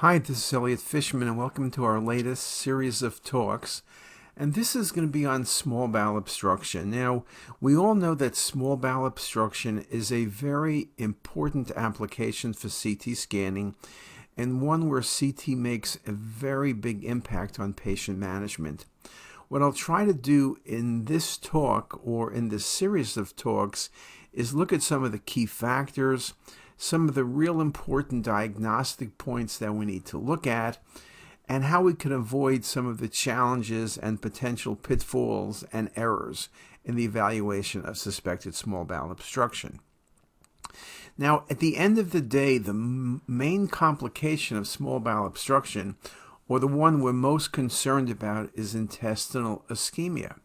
Hi, this is Elliot Fishman, and welcome to our latest series of talks. And this is going to be on small bowel obstruction. Now, we all know that small bowel obstruction is a very important application for CT scanning, and one where CT makes a very big impact on patient management. What I'll try to do in this talk, or in this series of talks, is look at some of the key factors, some of the real important diagnostic points that we need to look at, and how we can avoid some of the challenges and potential pitfalls and errors in the evaluation of suspected small bowel obstruction. Now, at the end of the day, the main complication of small bowel obstruction, or the one we're most concerned about, is intestinal ischemia.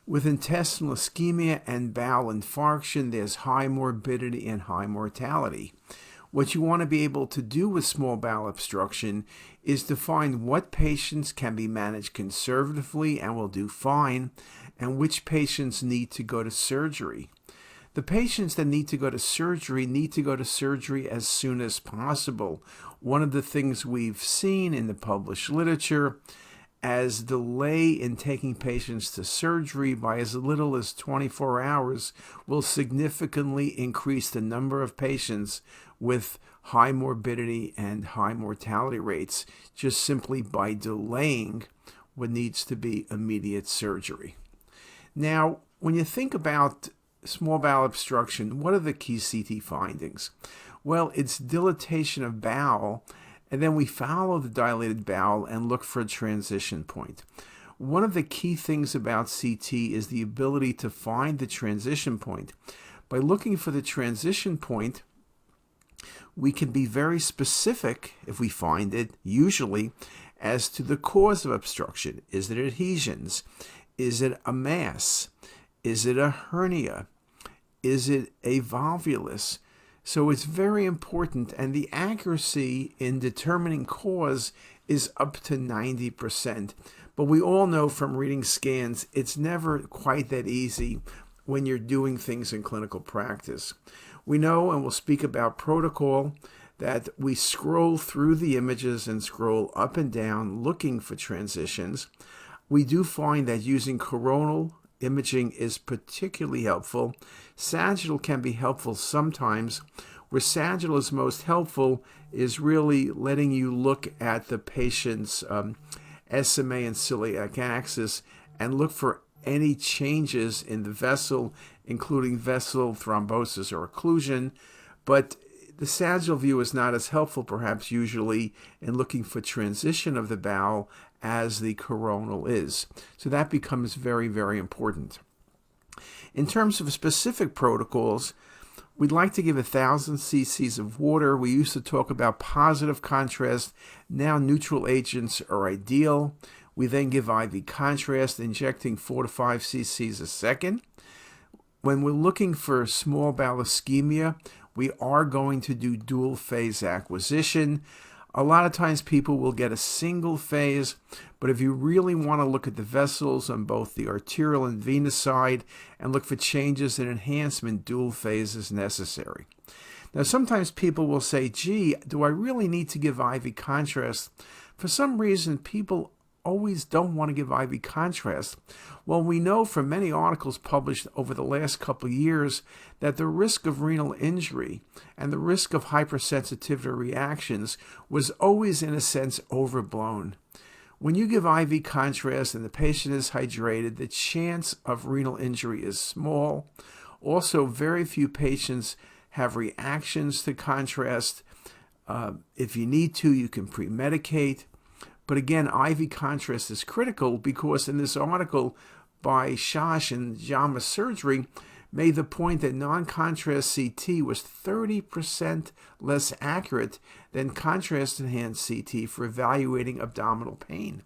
With intestinal ischemia and bowel infarction, there's high morbidity and high mortality. What you want to be able to do with small bowel obstruction is to find what patients can be managed conservatively and will do fine, and which patients need to go to surgery. The patients that need to go to surgery as soon as possible. One of the things we've seen in the published literature as delay in taking patients to surgery by as little as 24 hours will significantly increase the number of patients with high morbidity and high mortality rates, just simply by delaying what needs to be immediate surgery. Now, when you think about small bowel obstruction, what are the key CT findings? Well, it's dilatation of bowel, and then we follow the dilated bowel and look for a transition point. One of the key things about CT is the ability to find the transition point. By looking for the transition point, we can be very specific, if we find it, usually, as to the cause of obstruction. Is it adhesions? Is it a mass? Is it a hernia? Is it a volvulus? So it's very important, and the accuracy in determining cause is up to 90%. But we all know from reading scans, it's never quite that easy when you're doing things in clinical practice. We know, and we'll speak about protocol, that we scroll through the images and scroll up and down looking for transitions. We do find that using coronal imaging is particularly helpful. Sagittal can be helpful sometimes. Where sagittal is most helpful is really letting you look at the patient's SMA and celiac axis and look for any changes in the vessel, including vessel thrombosis or occlusion. But the sagittal view is not as helpful, perhaps, usually in looking for transition of the bowel as the coronal is. So that becomes very, very important. In terms of specific protocols, we'd like to give 1,000 cc's of water. We used to talk about positive contrast. Now neutral agents are ideal. We then give IV contrast, injecting 4 to 5 cc's a second. When we're looking for small bowel ischemia, we are going to do dual phase acquisition. A lot of times people will get a single phase, but if you really want to look at the vessels on both the arterial and venous side and look for changes in enhancement, dual phase is necessary. Now, sometimes people will say, gee, do I really need to give IV contrast? For some reason, people always don't want to give IV contrast. Well, we know from many articles published over the last couple of years that the risk of renal injury and the risk of hypersensitivity reactions was always, in a sense, overblown. When you give IV contrast and the patient is hydrated, the chance of renal injury is small. Also, very few patients have reactions to contrast. If you need to, you can pre-medicate. But again, IV contrast is critical because in this article by Shash and JAMA Surgery made the point that non-contrast CT was 30% less accurate than contrast-enhanced CT for evaluating abdominal pain.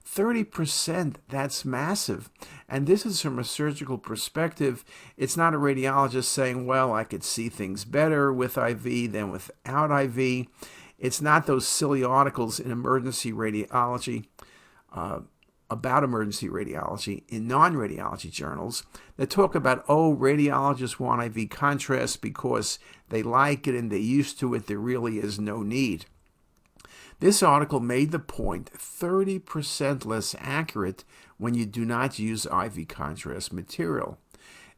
30%, that's massive. And this is from a surgical perspective. It's not a radiologist saying, well, I could see things better with IV than without IV. It's not those silly articles in emergency radiology, about emergency radiology in non-radiology journals that talk about, oh, radiologists want IV contrast because they like it and they're used to it. There really is no need. This article made the point 30% less accurate when you do not use IV contrast material.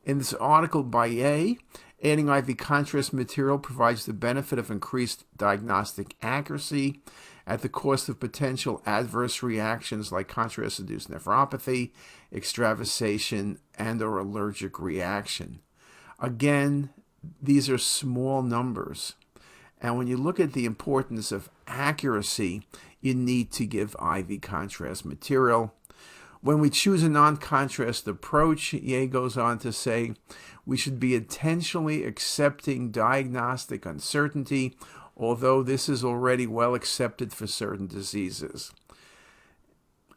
In this article by A, adding IV contrast material provides the benefit of increased diagnostic accuracy at the cost of potential adverse reactions like contrast-induced nephropathy, extravasation, and/or allergic reaction. Again, these are small numbers. And when you look at the importance of accuracy, you need to give IV contrast material. When we choose a non-contrast approach, Ye goes on to say, we should be intentionally accepting diagnostic uncertainty, although this is already well accepted for certain diseases.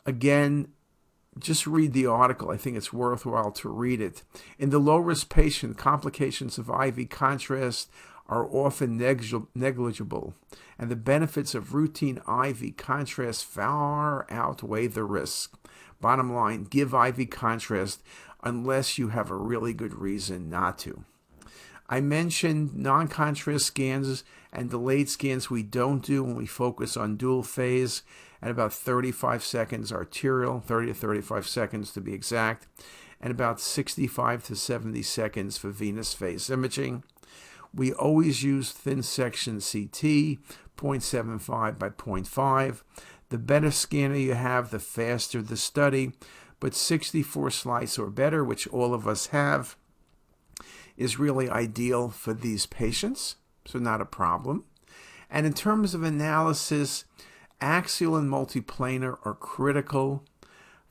Again, just read the article. I think it's worthwhile to read it. In the low-risk patient, complications of IV contrast are often negligible, and the benefits of routine IV contrast far outweigh the risk. Bottom line, give IV contrast unless you have a really good reason not to. I mentioned non-contrast scans and delayed scans we don't do when we focus on dual phase at about 35 seconds arterial, 30 to 35 seconds to be exact, and about 65 to 70 seconds for venous phase imaging. We always use thin section CT, 0.75 by 0.5. The better scanner you have, the faster the study, but 64 slice or better, which all of us have, is really ideal for these patients, so not a problem. And in terms of analysis, axial and multiplanar are critical.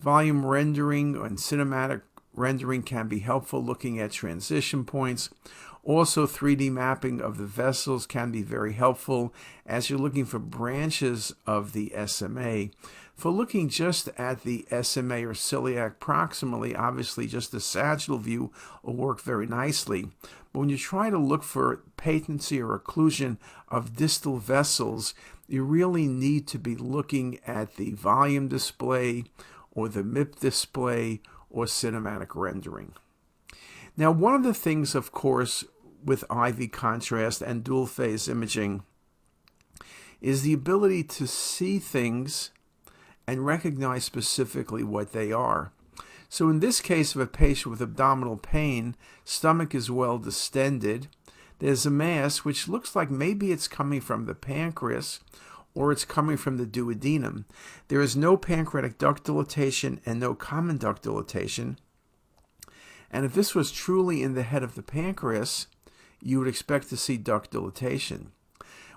Volume rendering and cinematic rendering can be helpful looking at transition points. Also, 3D mapping of the vessels can be very helpful as you're looking for branches of the SMA. For looking just at the SMA or celiac proximally, obviously just the sagittal view will work very nicely. But when you try to look for patency or occlusion of distal vessels, you really need to be looking at the volume display or the MIP display or cinematic rendering. Now, one of the things, of course, with IV contrast and dual phase imaging is the ability to see things and recognize specifically what they are. So in this case of a patient with abdominal pain, stomach is well distended, there's a mass which looks like maybe it's coming from the pancreas or it's coming from the duodenum. There is no pancreatic duct dilatation and no common duct dilatation. And if this was truly in the head of the pancreas, you would expect to see duct dilatation.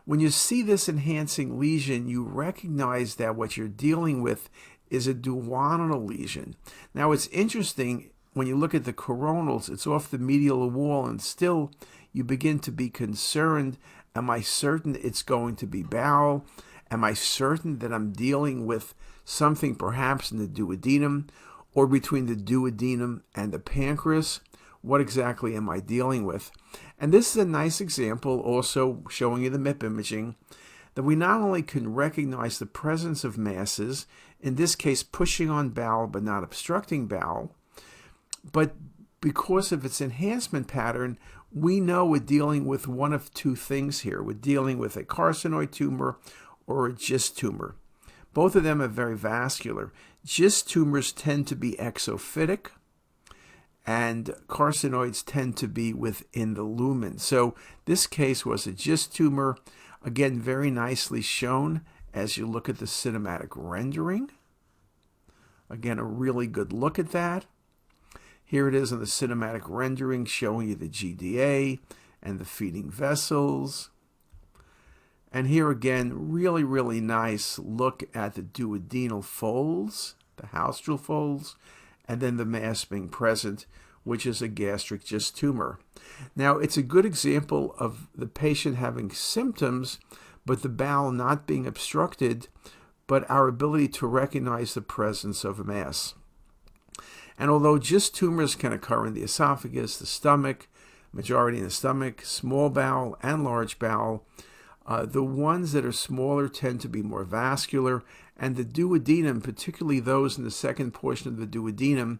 When you see this enhancing lesion, you recognize that what you're dealing with is a duodenal lesion. Now, it's interesting, when you look at the coronals, it's off the medial wall, and still you begin to be concerned. Am I certain it's going to be bowel? Am I certain that I'm dealing with something perhaps in the duodenum or between the duodenum and the pancreas? What exactly am I dealing with? And this is a nice example also showing you the MIP imaging that we not only can recognize the presence of masses, in this case pushing on bowel but not obstructing bowel, but because of its enhancement pattern, we know we're dealing with one of two things here. We're dealing with a carcinoid tumor or a GIST tumor. Both of them are very vascular. GIST tumors tend to be exophytic, and carcinoids tend to be within the lumen. So this case was a GIST tumor, again, very nicely shown as you look at the cinematic rendering. Again, a really good look at that. Here it is in the cinematic rendering showing you the GDA and the feeding vessels. And here again, really, really nice look at the duodenal folds, the haustral folds, and then the mass being present, which is a gastric GIST tumor. Now, it's a good example of the patient having symptoms, but the bowel not being obstructed, but our ability to recognize the presence of a mass. And although GIST tumors can occur in the esophagus, the stomach, majority in the stomach, small bowel, and large bowel, the ones that are smaller tend to be more vascular, and the duodenum, particularly those in the second portion of the duodenum,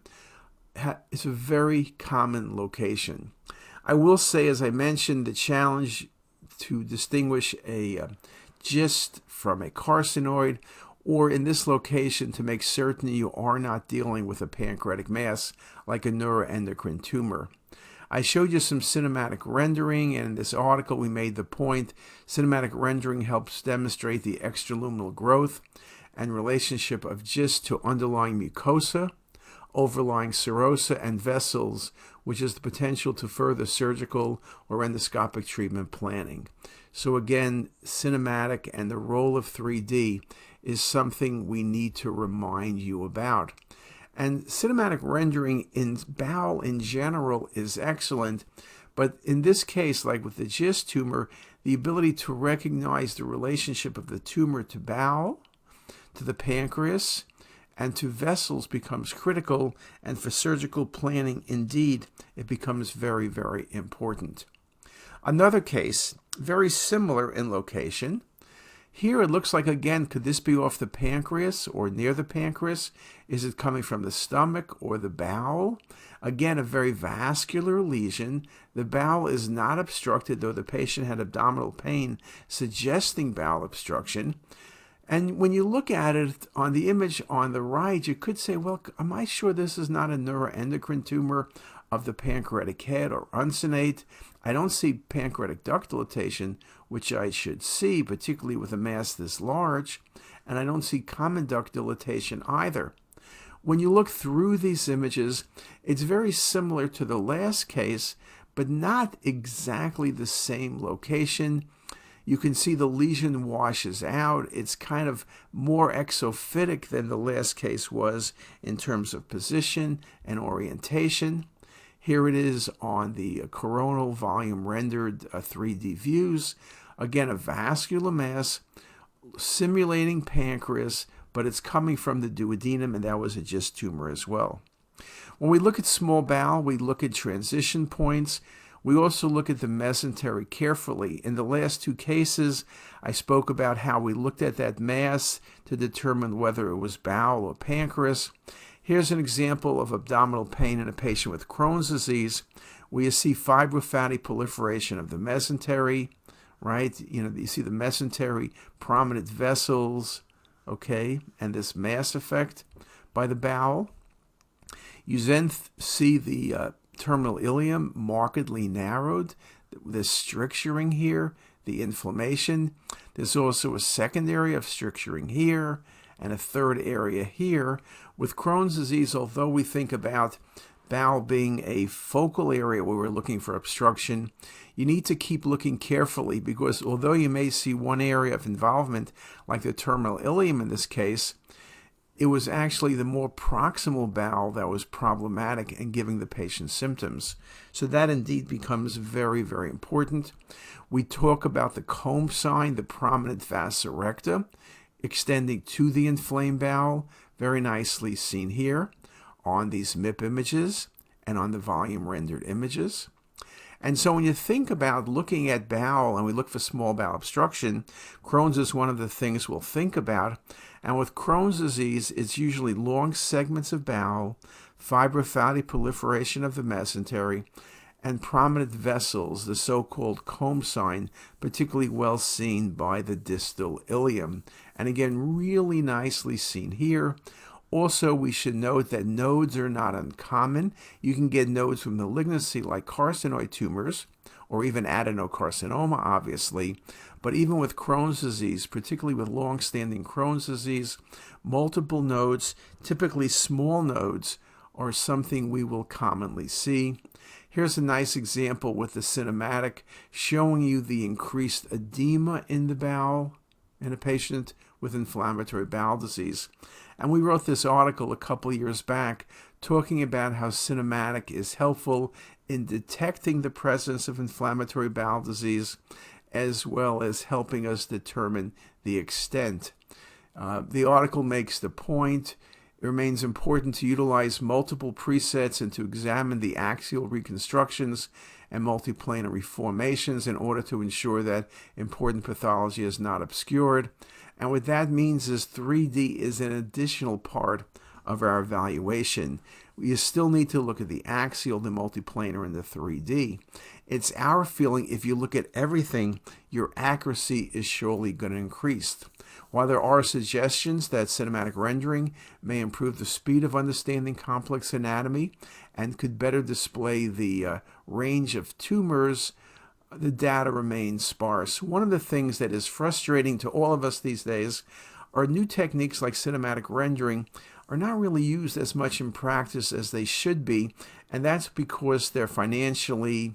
is a very common location. I will say, as I mentioned, the challenge to distinguish a GIST from a carcinoid, or in this location to make certain you are not dealing with a pancreatic mass like a neuroendocrine tumor. I showed you some cinematic rendering, and in this article we made the point cinematic rendering helps demonstrate the extraluminal growth and relationship of GIST to underlying mucosa, overlying serosa, and vessels, which is the potential to further surgical or endoscopic treatment planning. So again, cinematic and the role of 3D is something we need to remind you about. And cinematic rendering in bowel in general is excellent, but in this case, like with the GIST tumor, the ability to recognize the relationship of the tumor to bowel, to the pancreas, and to vessels becomes critical, and for surgical planning, indeed, it becomes very, very important. Another case, very similar in location. Here it looks like, again, could this be off the pancreas or near the pancreas? Is it coming from the stomach or the bowel? Again, a very vascular lesion. The bowel is not obstructed, though the patient had abdominal pain, suggesting bowel obstruction. And when you look at it on the image on the right, you could say, well, am I sure this is not a neuroendocrine tumor of the pancreatic head or uncinate? I don't see pancreatic duct dilatation, which I should see, particularly with a mass this large, and I don't see common duct dilatation either. When you look through these images, it's very similar to the last case, but not exactly the same location. You can see the lesion washes out. It's kind of more exophytic than the last case was in terms of position and orientation. Here it is on the coronal volume rendered 3D views. Again, a vascular mass simulating pancreas, but it's coming from the duodenum, and that was a GIST tumor as well. When we look at small bowel, we look at transition points. We also look at the mesentery carefully. In the last two cases, I spoke about how we looked at that mass to determine whether it was bowel or pancreas. Here's an example of abdominal pain in a patient with Crohn's disease, where you see fibrofatty proliferation of the mesentery, right? You see the mesentery, prominent vessels, okay, and this mass effect by the bowel. You then see the terminal ileum markedly narrowed, the stricturing here, the inflammation. There's also a second area of stricturing here and a third area here. With Crohn's disease, although we think about bowel being a focal area where we're looking for obstruction, you need to keep looking carefully, because although you may see one area of involvement, like the terminal ileum in this case, it was actually the more proximal bowel that was problematic and giving the patient symptoms. So that indeed becomes very, very important. We talk about the comb sign, the prominent vasa recta, extending to the inflamed bowel, very nicely seen here on these MIP images and on the volume rendered images. And so when you think about looking at bowel and we look for small bowel obstruction, Crohn's is one of the things we'll think about. And with Crohn's disease, it's usually long segments of bowel, fibrofatty proliferation of the mesentery, and prominent vessels, the so-called comb sign, particularly well seen by the distal ileum. And again, really nicely seen here. Also, we should note that nodes are not uncommon. You can get nodes from malignancy like carcinoid tumors, or even adenocarcinoma, obviously. But even with Crohn's disease, particularly with long-standing Crohn's disease, multiple nodes, typically small nodes, are something we will commonly see. Here's a nice example with the cinematic showing you the increased edema in the bowel in a patient with inflammatory bowel disease. And we wrote this article a couple years back talking about how cinematic is helpful in detecting the presence of inflammatory bowel disease, as well as helping us determine the extent. The article makes the point it remains important to utilize multiple presets and to examine the axial reconstructions and multiplanar reformations in order to ensure that important pathology is not obscured. And what that means is 3D is an additional part of our evaluation. You still need to look at the axial, the multiplanar, and the 3D. It's our feeling if you look at everything, your accuracy is surely going to increase. While there are suggestions that cinematic rendering may improve the speed of understanding complex anatomy and could better display the range of tumors, the data remains sparse. One of the things that is frustrating to all of us these days are new techniques like cinematic rendering are not really used as much in practice as they should be, and that's because they're financially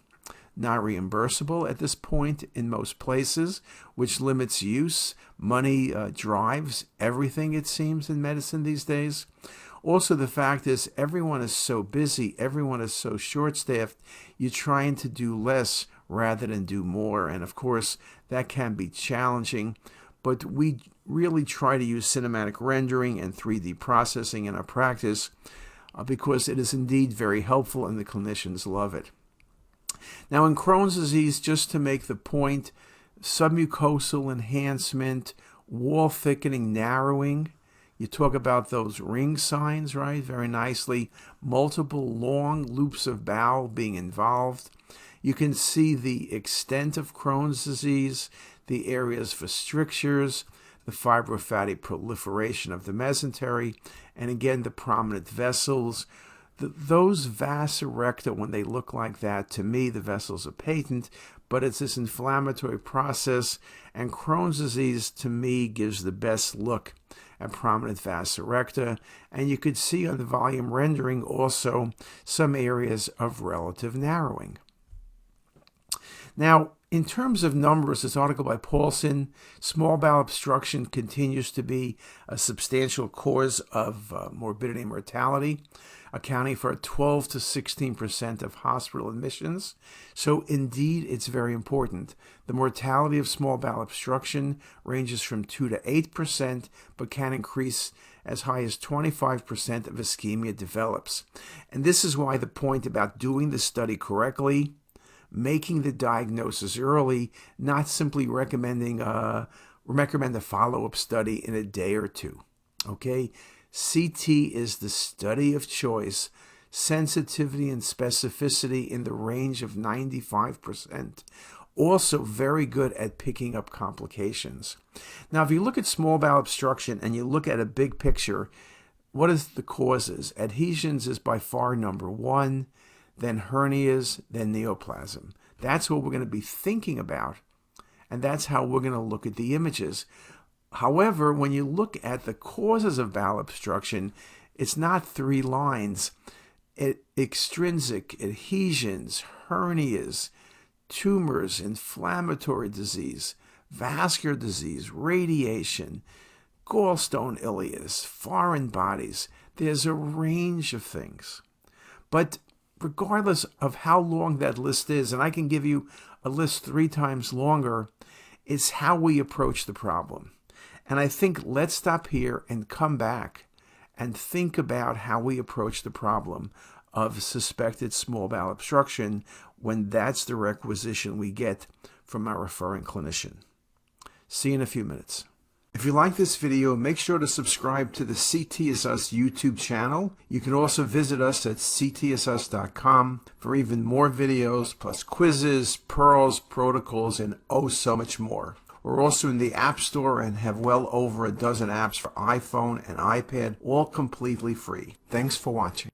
not reimbursable at this point in most places, which limits use. Money drives everything, it seems, in medicine these days. Also, the fact is everyone is so busy, everyone is so short-staffed, you're trying to do less rather than do more. And of course, that can be challenging, but we really try to use cinematic rendering and 3D processing in our practice because it is indeed very helpful and the clinicians love it. Now, in Crohn's disease, just to make the point, submucosal enhancement, wall thickening, narrowing, you talk about those ring signs, right? Very nicely. Multiple long loops of bowel being involved. You can see the extent of Crohn's disease, the areas for strictures, the fibrofatty proliferation of the mesentery, and again, the prominent vessels. Those vasa recta, when they look like that, to me, the vessels are patent, but it's this inflammatory process, and Crohn's disease, to me, gives the best look at prominent vasa recta, and you could see on the volume rendering also some areas of relative narrowing. Now, in terms of numbers, this article by Paulson, small bowel obstruction continues to be a substantial cause of morbidity and mortality, accounting for 12 to 16% of hospital admissions. So indeed, it's very important. The mortality of small bowel obstruction ranges from 2 to 8%, but can increase as high as 25% of ischemia develops. And this is why the point about doing the study correctly, making the diagnosis early, not simply recommend a follow-up study in a day or two. Okay? CT is the study of choice, sensitivity and specificity in the range of 95%. Also very good at picking up complications. Now, if you look at small bowel obstruction and you look at a big picture, what is the causes? Adhesions is by far number one, then hernias, then neoplasm. That's what we're going to be thinking about, and that's how we're going to look at the images. However, when you look at the causes of bowel obstruction, it's not 3 lines. Extrinsic, adhesions, hernias, tumors, inflammatory disease, vascular disease, radiation, gallstone ileus, foreign bodies. There's a range of things. But regardless of how long that list is, and I can give you a list 3 times longer, it's how we approach the problem. And I think let's stop here and come back and think about how we approach the problem of suspected small bowel obstruction when that's the requisition we get from our referring clinician. See you in a few minutes. If you like this video, make sure to subscribe to the CTisus YouTube channel. You can also visit us at ctisus.com for even more videos, plus quizzes, pearls, protocols, and oh so much more. We're also in the App Store and have well over a dozen apps for iPhone and iPad, all completely free. Thanks for watching.